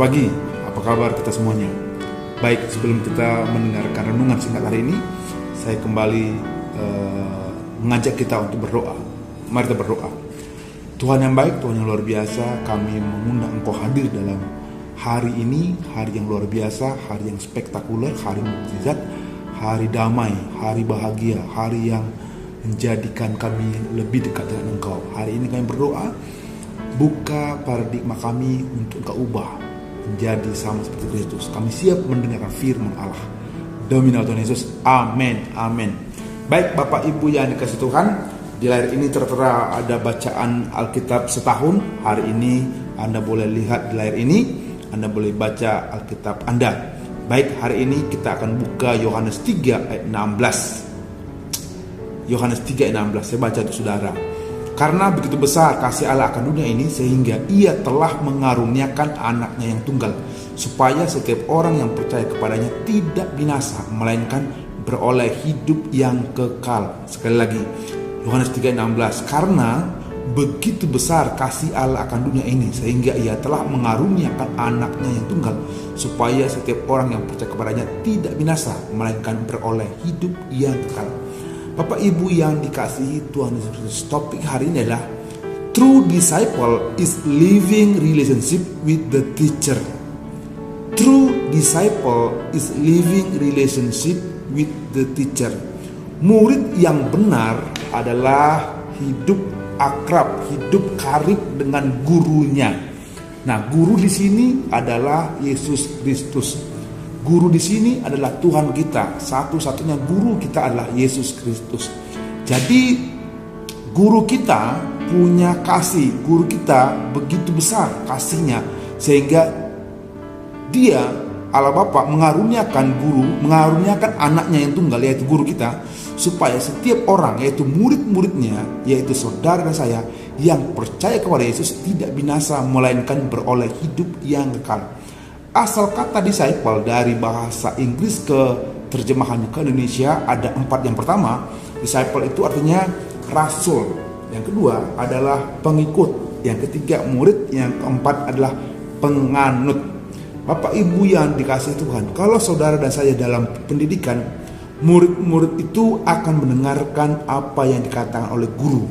Selamat pagi, apa kabar kita semuanya? Baik, sebelum kita mendengarkan renungan singkat hari ini, saya kembali mengajak kita untuk berdoa. Mari kita berdoa. Tuhan yang baik, Tuhan yang luar biasa, kami mengundang Engkau hadir dalam hari ini, hari yang luar biasa, hari yang spektakuler, hari mukjizat, hari damai, hari bahagia, hari yang menjadikan kami lebih dekat dengan Engkau. Hari ini kami berdoa, buka paradigma kami untuk Engkau ubah menjadi sama seperti Kristus. Kami siap mendengarkan firman Allah. Demi nama Tuhan Yesus, amin, amin. Baik Bapak Ibu yang dikasihi Tuhan, di layar ini tertera ada bacaan Alkitab setahun. Hari ini Anda boleh lihat di layar ini, Anda boleh baca Alkitab Anda. Baik, hari ini kita akan buka Yohanes 3 ayat 16. Yohanes 3 ayat 16, saya baca untuk saudara. Karena begitu besar kasih Allah akan dunia ini, sehingga Ia telah mengaruniakan anaknya yang tunggal, supaya setiap orang yang percaya kepadanya tidak binasa, melainkan beroleh hidup yang kekal. Sekali lagi, Yohanes 3 ayat 16. Karena begitu besar kasih Allah akan dunia ini, sehingga Ia telah mengaruniakan anaknya yang tunggal, supaya setiap orang yang percaya kepadanya tidak binasa, melainkan beroleh hidup yang kekal. Bapak Ibu yang dikasihi Tuhan Yesus, topik hari ini adalah True disciple is living relationship with the teacher. True disciple is living relationship with the teacher. Murid yang benar adalah hidup akrab, hidup karib dengan gurunya. Nah, guru di sini adalah Yesus Kristus. Guru di sini adalah Tuhan kita. Satu-satunya guru kita adalah Yesus Kristus. Jadi guru kita punya kasih. Guru kita begitu besar kasihnya, sehingga Dia, Allah Bapa, mengaruniakan anaknya yang tunggal, yaitu guru kita, supaya setiap orang, yaitu murid-muridnya, yaitu saudara dan saya, yang percaya kepada Yesus tidak binasa, melainkan beroleh hidup yang kekal. Asal kata disciple dari bahasa Inggris ke terjemahannya ke Indonesia ada 4. Yang pertama, disciple itu artinya rasul. Yang kedua adalah pengikut. Yang ketiga murid. Yang keempat adalah penganut. Bapak Ibu yang dikasihi Tuhan, kalau saudara dan saya dalam pendidikan, murid-murid itu akan mendengarkan apa yang dikatakan oleh guru.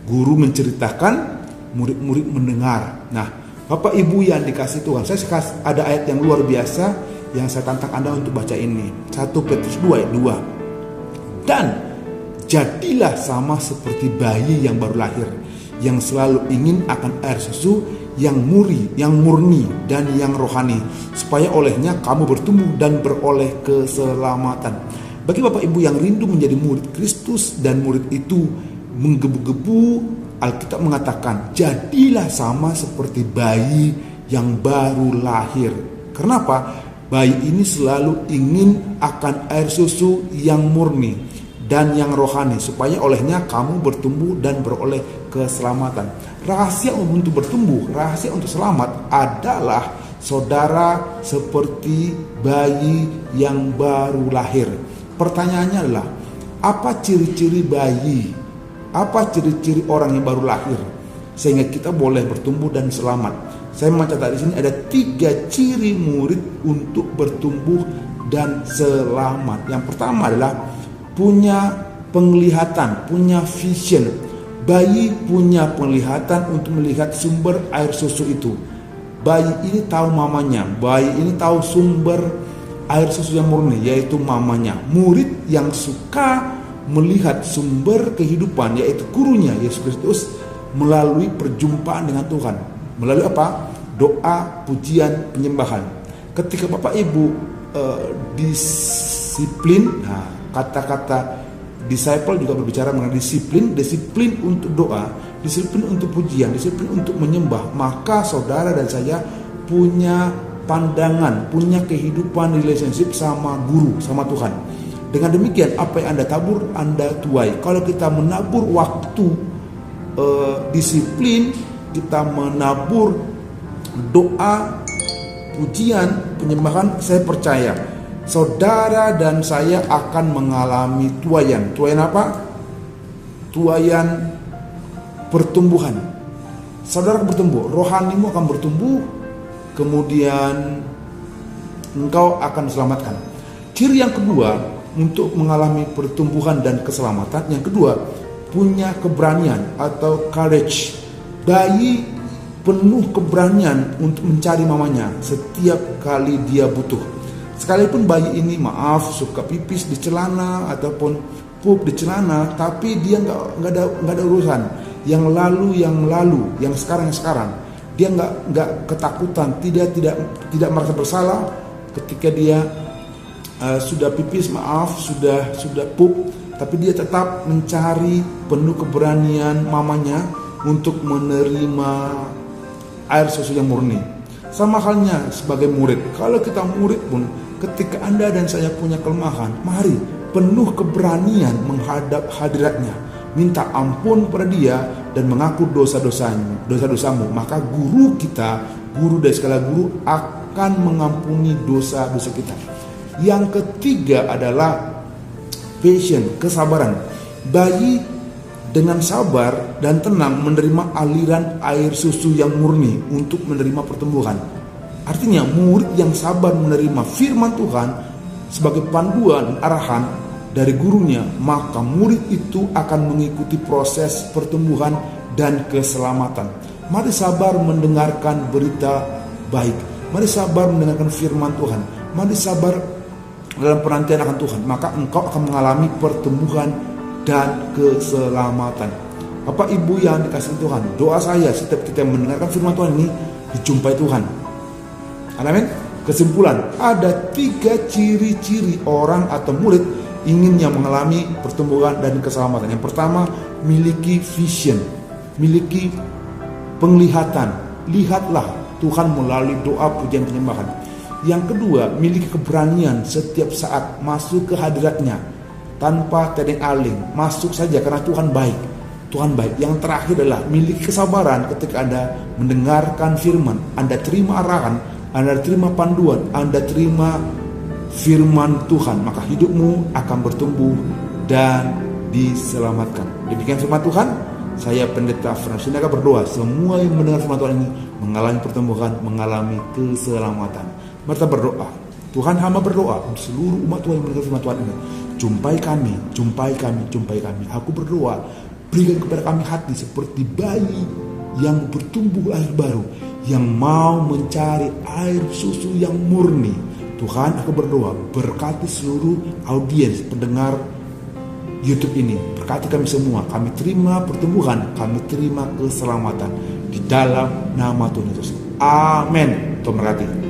Guru menceritakan, murid-murid mendengar. Nah, Bapak Ibu yang dikasihi Tuhan, saya ada ayat yang luar biasa yang saya tantang Anda untuk baca ini. 1 Petrus 2 ayat 2. Dan jadilah sama seperti bayi yang baru lahir, yang selalu ingin akan air susu yang murni dan yang rohani, supaya olehnya kamu bertumbuh dan beroleh keselamatan. Bagi Bapak Ibu yang rindu menjadi murid Kristus dan murid itu menggebu-gebu, Alkitab mengatakan, jadilah sama seperti bayi yang baru lahir. Kenapa? Bayi ini selalu ingin akan air susu yang murni dan yang rohani, supaya olehnya kamu bertumbuh dan beroleh keselamatan. Rahasia untuk bertumbuh, rahasia untuk selamat adalah saudara seperti bayi yang baru lahir. Pertanyaannya adalah, apa ciri-ciri bayi? Apa ciri-ciri orang yang baru lahir sehingga kita boleh bertumbuh dan selamat? Saya mencatat di sini ada 3 ciri murid untuk bertumbuh dan selamat. Yang pertama adalah punya penglihatan, punya vision. Bayi punya penglihatan untuk melihat sumber air susu itu. Bayi ini tahu mamanya, bayi ini tahu sumber air susu yang murni, yaitu mamanya. Murid yang suka melihat sumber kehidupan, yaitu gurunya Yesus Kristus, melalui perjumpaan dengan Tuhan. Melalui apa? Doa, pujian, penyembahan. Ketika Bapak Ibu disiplin, nah, kata-kata disciple juga berbicara mengenai disiplin untuk doa, disiplin untuk pujian, disiplin untuk menyembah, maka saudara dan saya punya pandangan, punya kehidupan relationship sama guru, sama Tuhan. Dengan demikian, apa yang Anda tabur, Anda tuai. Kalau kita menabur waktu disiplin, kita menabur doa, pujian, penyembahan, saya percaya saudara dan saya akan mengalami tuaian. Tuaian apa? Tuaian pertumbuhan. Saudara bertumbuh, rohanimu akan bertumbuh, kemudian engkau akan diselamatkan. Ciri yang kedua untuk mengalami pertumbuhan dan keselamatan, yang kedua, punya keberanian atau courage. Bayi penuh keberanian untuk mencari mamanya setiap kali dia butuh. Sekalipun bayi ini suka pipis di celana ataupun pup di celana, tapi dia nggak ada urusan. Yang lalu, yang sekarang. Dia nggak ketakutan, tidak merasa bersalah ketika dia sudah pipis, sudah pup, tapi dia tetap mencari penuh keberanian mamanya untuk menerima air susu yang murni. Sama halnya sebagai murid. Kalau kita murid pun, ketika Anda dan saya punya kelemahan, mari penuh keberanian menghadap hadiratnya, minta ampun pada dia dan mengaku dosa-dosamu. Maka guru dari segala guru akan mengampuni dosa-dosa kita. Yang ketiga adalah patience, kesabaran. Bayi dengan sabar dan tenang menerima aliran air susu yang murni untuk menerima pertumbuhan. Artinya murid yang sabar menerima firman Tuhan sebagai panduan arahan dari gurunya, maka murid itu akan mengikuti proses pertumbuhan dan keselamatan. Mari sabar mendengarkan berita baik. Mari sabar mendengarkan firman Tuhan. Mari sabar dalam penantian akan Tuhan, maka engkau akan mengalami pertumbuhan dan keselamatan. Bapak Ibu yang dikasihi Tuhan, doa saya setiap kita mendengarkan firman Tuhan ini dijumpai Tuhan. Amin. Kesimpulan, ada 3 ciri-ciri orang atau murid inginnya mengalami pertumbuhan dan keselamatan. Yang pertama, miliki vision, miliki penglihatan. Lihatlah Tuhan melalui doa, pujian, penyembahan. Yang kedua, miliki keberanian setiap saat masuk ke hadiratnya tanpa tedeng-aling, masuk saja karena Tuhan baik. Tuhan baik. Yang terakhir adalah miliki kesabaran ketika Anda mendengarkan firman, Anda terima arahan, Anda terima panduan, Anda terima firman Tuhan, maka hidupmu akan bertumbuh dan diselamatkan. Demikian firman Tuhan. Saya Pendeta Frans Sinaga berdoa semua yang mendengar firman Tuhan ini mengalami pertumbuhan, mengalami keselamatan. Mari kita berdoa. Tuhan, hamba berdoa untuk seluruh umat Tuhan yang mendengar firman Tuhan ini. Jumpai kami. Aku berdoa, berikan kepada kami hati seperti bayi yang bertumbuh lahir baru, yang mau mencari air susu yang murni. Tuhan, aku berdoa, berkati seluruh audiens pendengar YouTube ini. Berkati kami semua. Kami terima pertumbuhan, kami terima keselamatan di dalam nama Tuhan Yesus. Amin. Tuhan berkati.